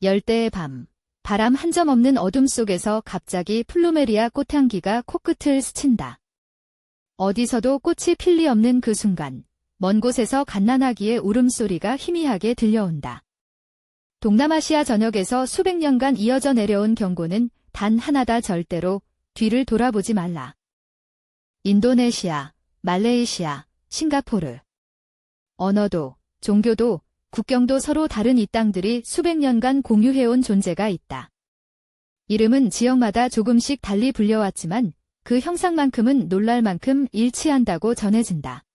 열대의 밤, 바람 한 점 없는 어둠 속에서 갑자기 플루메리아 꽃향기가 코끝을 스친다. 어디서도 꽃이 필 리 없는 그 순간, 먼 곳에서 갓난아기의 울음소리가 희미하게 들려온다. 동남아시아 전역에서 수백 년간 이어져 내려온 경고는 단 하나다. 절대로 뒤를 돌아보지 말라. 인도네시아, 말레이시아, 싱가포르. 언어도, 종교도, 국경도 서로 다른 이 땅들이 수백 년간 공유해온 존재가 있다. 이름은 지역마다 조금씩 달리 불려왔지만 그 형상만큼은 놀랄 만큼 일치한다고 전해진다.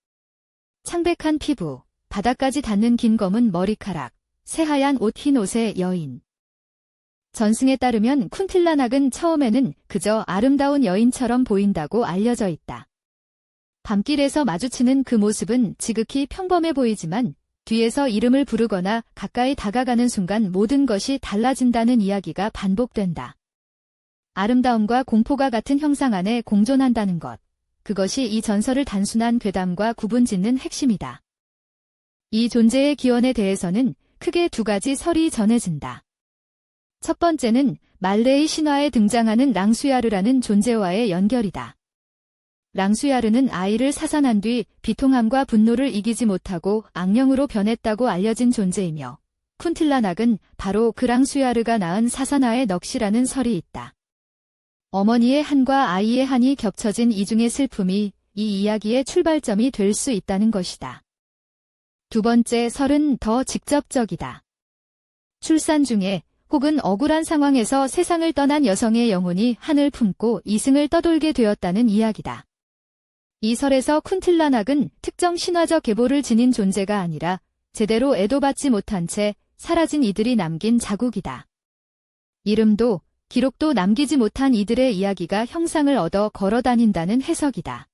창백한 피부, 바닥까지 닿는 긴 검은 머리카락, 새하얀 옷 흰 옷의 여인. 전승에 따르면 쿤틸라낙은 처음에는 그저 아름다운 여인처럼 보인다고 알려져 있다. 밤길에서 마주치는 그 모습은 지극히 평범해 보이지만 뒤에서 이름을 부르거나 가까이 다가가는 순간 모든 것이 달라진다는 이야기가 반복된다. 아름다움과 공포가 같은 형상 안에 공존한다는 것. 그것이 이 전설을 단순한 괴담과 구분짓는 핵심이다. 이 존재의 기원에 대해서는 크게 두 가지 설이 전해진다. 첫 번째는 말레이 신화에 등장하는 랑수야르라는 존재와의 연결이다. 랑수야르는 아이를 사산한 뒤 비통함과 분노를 이기지 못하고 악령으로 변했다고 알려진 존재이며 쿤틸라낙은 바로 그 랑수야르가 낳은 사사나의 넋이라는 설이 있다. 어머니의 한과 아이의 한이 겹쳐진 이중의 슬픔이 이 이야기의 출발점이 될 수 있다는 것이다. 두 번째 설은 더 직접적이다. 출산 중에 혹은 억울한 상황에서 세상을 떠난 여성의 영혼이 한을 품고 이승을 떠돌게 되었다는 이야기다. 이 설에서 쿤틸라낙은 특정 신화적 계보를 지닌 존재가 아니라 제대로 애도받지 못한 채 사라진 이들이 남긴 자국이다. 이름도 기록도 남기지 못한 이들의 이야기가 형상을 얻어 걸어다닌다는 해석이다.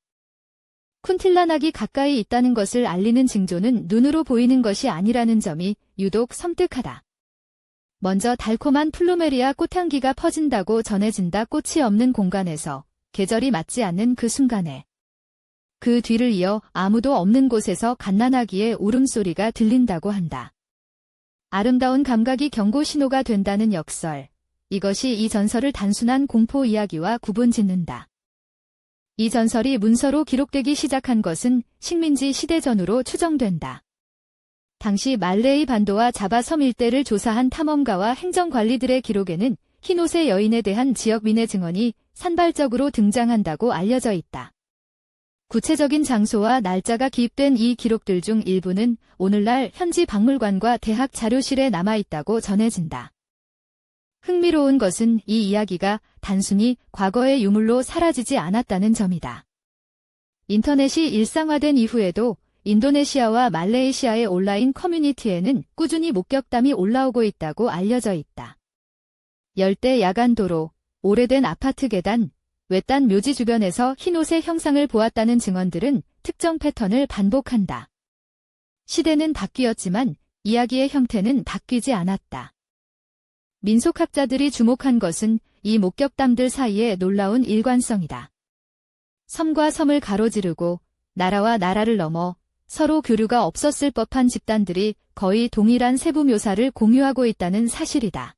쿤틸라낙이 가까이 있다는 것을 알리는 징조는 눈으로 보이는 것이 아니라는 점이 유독 섬뜩하다. 먼저 달콤한 플루메리아 꽃향기가 퍼진다고 전해진다. 꽃이 없는 공간에서 계절이 맞지 않는 그 순간에. 그 뒤를 이어 아무도 없는 곳에서 갓난아기의 울음소리가 들린다고 한다. 아름다운 감각이 경고 신호가 된다는 역설. 이것이 이 전설을 단순한 공포 이야기와 구분짓는다. 이 전설이 문서로 기록되기 시작한 것은 식민지 시대 전후로 추정된다. 당시 말레이 반도와 자바 섬 일대를 조사한 탐험가와 행정관리들의 기록에는 흰옷의 여인에 대한 지역민의 증언이 산발적으로 등장한다고 알려져 있다. 구체적인 장소와 날짜가 기입된 이 기록들 중 일부는 오늘날 현지 박물관과 대학 자료실에 남아있다고 전해진다. 흥미로운 것은 이 이야기가 단순히 과거의 유물로 사라지지 않았다는 점이다. 인터넷이 일상화된 이후에도 인도네시아와 말레이시아의 온라인 커뮤니티에는 꾸준히 목격담이 올라오고 있다고 알려져 있다. 열대 야간도로, 오래된 아파트 계단, 외딴 묘지 주변에서 흰옷의 형상을 보았다는 증언들은 특정 패턴을 반복한다. 시대는 바뀌었지만 이야기의 형태는 바뀌지 않았다. 민속학자들이 주목한 것은 이 목격담들 사이의 놀라운 일관성이다. 섬과 섬을 가로지르고 나라와 나라를 넘어 서로 교류가 없었을 법한 집단들이 거의 동일한 세부 묘사를 공유하고 있다는 사실이다.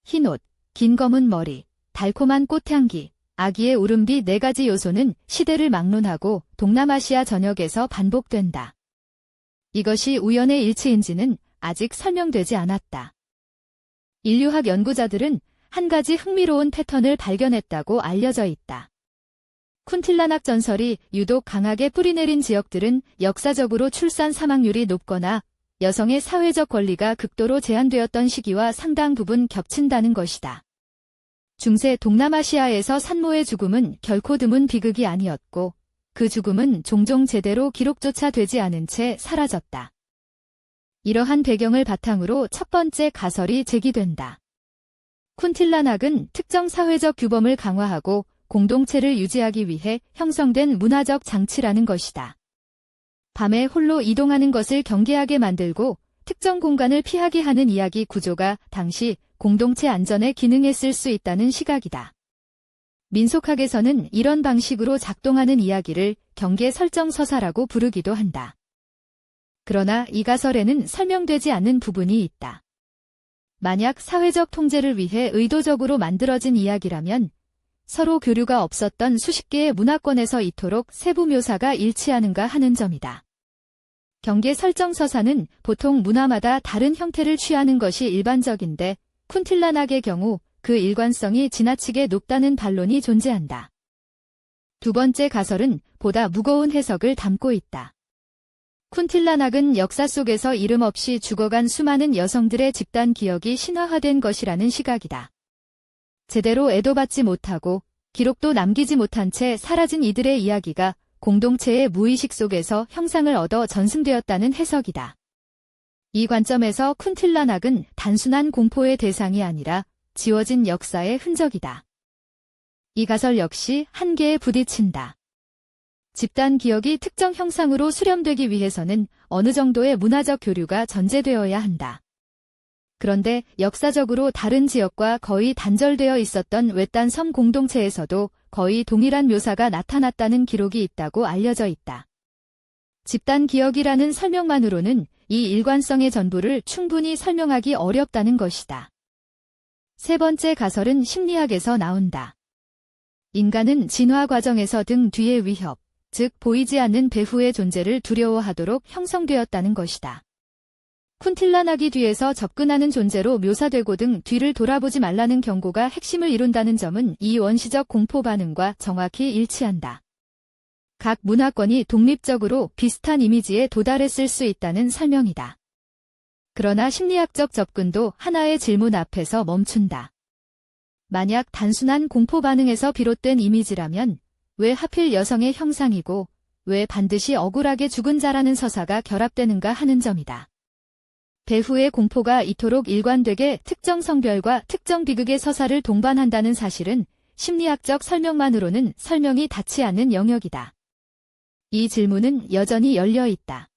흰옷, 긴 검은 머리, 달콤한 꽃향기, 아기의 울음비 네 가지 요소는 시대를 막론하고 동남아시아 전역에서 반복된다. 이것이 우연의 일치인지는 아직 설명되지 않았다. 인류학 연구자들은 한 가지 흥미로운 패턴을 발견했다고 알려져 있다. 쿤틸라낙 전설이 유독 강하게 뿌리내린 지역들은 역사적으로 출산 사망률이 높거나 여성의 사회적 권리가 극도로 제한되었던 시기와 상당 부분 겹친다는 것이다. 중세 동남아시아에서 산모의 죽음은 결코 드문 비극이 아니었고 그 죽음은 종종 제대로 기록조차 되지 않은 채 사라졌다. 이러한 배경을 바탕으로 첫 번째 가설이 제기된다. 쿤틸라낙은 특정 사회적 규범을 강화하고 공동체를 유지하기 위해 형성된 문화적 장치라는 것이다. 밤에 홀로 이동하는 것을 경계하게 만들고 특정 공간을 피하게 하는 이야기 구조가 당시 공동체 안전에 기능했을 수 있다는 시각이다. 민속학에서는 이런 방식으로 작동하는 이야기를 경계 설정 서사라고 부르기도 한다. 그러나 이 가설에는 설명되지 않는 부분이 있다. 만약 사회적 통제를 위해 의도적으로 만들어진 이야기라면 서로 교류가 없었던 수십 개의 문화권에서 이토록 세부 묘사가 일치하는가 하는 점이다. 경계 설정 서사는 보통 문화마다 다른 형태를 취하는 것이 일반적인데 쿤틸라낙의 경우 그 일관성이 지나치게 높다는 반론이 존재한다. 두 번째 가설은 보다 무거운 해석을 담고 있다. 쿤틸라낙은 역사 속에서 이름 없이 죽어간 수많은 여성들의 집단 기억이 신화화된 것이라는 시각이다. 제대로 애도받지 못하고 기록도 남기지 못한 채 사라진 이들의 이야기가 공동체의 무의식 속에서 형상을 얻어 전승되었다는 해석이다. 이 관점에서 쿤틸라낙은 단순한 공포의 대상이 아니라 지워진 역사의 흔적이다. 이 가설 역시 한계에 부딪힌다. 집단 기억이 특정 형상으로 수렴되기 위해서는 어느 정도의 문화적 교류가 전제되어야 한다. 그런데 역사적으로 다른 지역과 거의 단절되어 있었던 외딴 섬 공동체에서도 거의 동일한 묘사가 나타났다는 기록이 있다고 알려져 있다. 집단 기억이라는 설명만으로는 이 일관성의 전부를 충분히 설명하기 어렵다는 것이다. 세 번째 가설은 심리학에서 나온다. 인간은 진화 과정에서 등 뒤의 위협, 즉 보이지 않는 배후의 존재를 두려워하도록 형성되었다는 것이다. 쿤틸라낙이 뒤에서 접근하는 존재로 묘사되고 등 뒤를 돌아보지 말라는 경고가 핵심을 이룬다는 점은 이 원시적 공포 반응과 정확히 일치한다. 각 문화권이 독립적으로 비슷한 이미지에 도달했을 수 있다는 설명이다. 그러나 심리학적 접근도 하나의 질문 앞에서 멈춘다. 만약 단순한 공포 반응에서 비롯된 이미지라면 왜 하필 여성의 형상이고 왜 반드시 억울하게 죽은 자라는 서사가 결합되는가 하는 점이다. 배후의 공포가 이토록 일관되게 특정 성별과 특정 비극의 서사를 동반한다는 사실은 심리학적 설명만으로는 설명이 닿지 않는 영역이다. 이 질문은 여전히 열려 있다.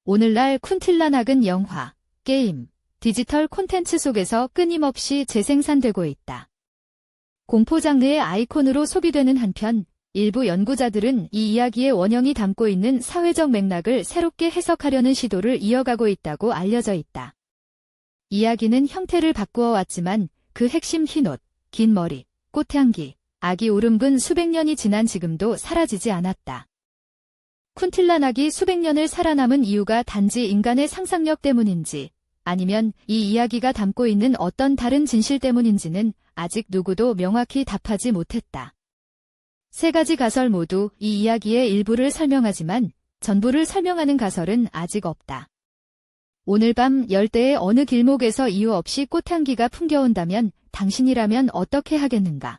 오늘날 쿤틸라낙은 영화, 게임, 디지털 콘텐츠 속에서 끊임없이 재생산되고 있다. 공포 장르의 아이콘으로 소비되는 한편 일부 연구자들은 이 이야기의 원형이 담고 있는 사회적 맥락을 새롭게 해석하려는 시도를 이어가고 있다고 알려져 있다. 이야기는 형태를 바꾸어 왔지만 그 핵심 흰옷, 긴 머리, 꽃향기, 아기 울음근 수백 년이 지난 지금도 사라지지 않았다. 쿤틸라낙이 수백 년을 살아남은 이유가 단지 인간의 상상력 때문인지 아니면 이 이야기가 담고 있는 어떤 다른 진실 때문인지는 아직 누구도 명확히 답하지 못했다. 세 가지 가설 모두 이 이야기의 일부를 설명하지만 전부를 설명하는 가설은 아직 없다. 오늘 밤 열대의 어느 길목에서 이유 없이 꽃향기가 풍겨온다면 당신이라면 어떻게 하겠는가?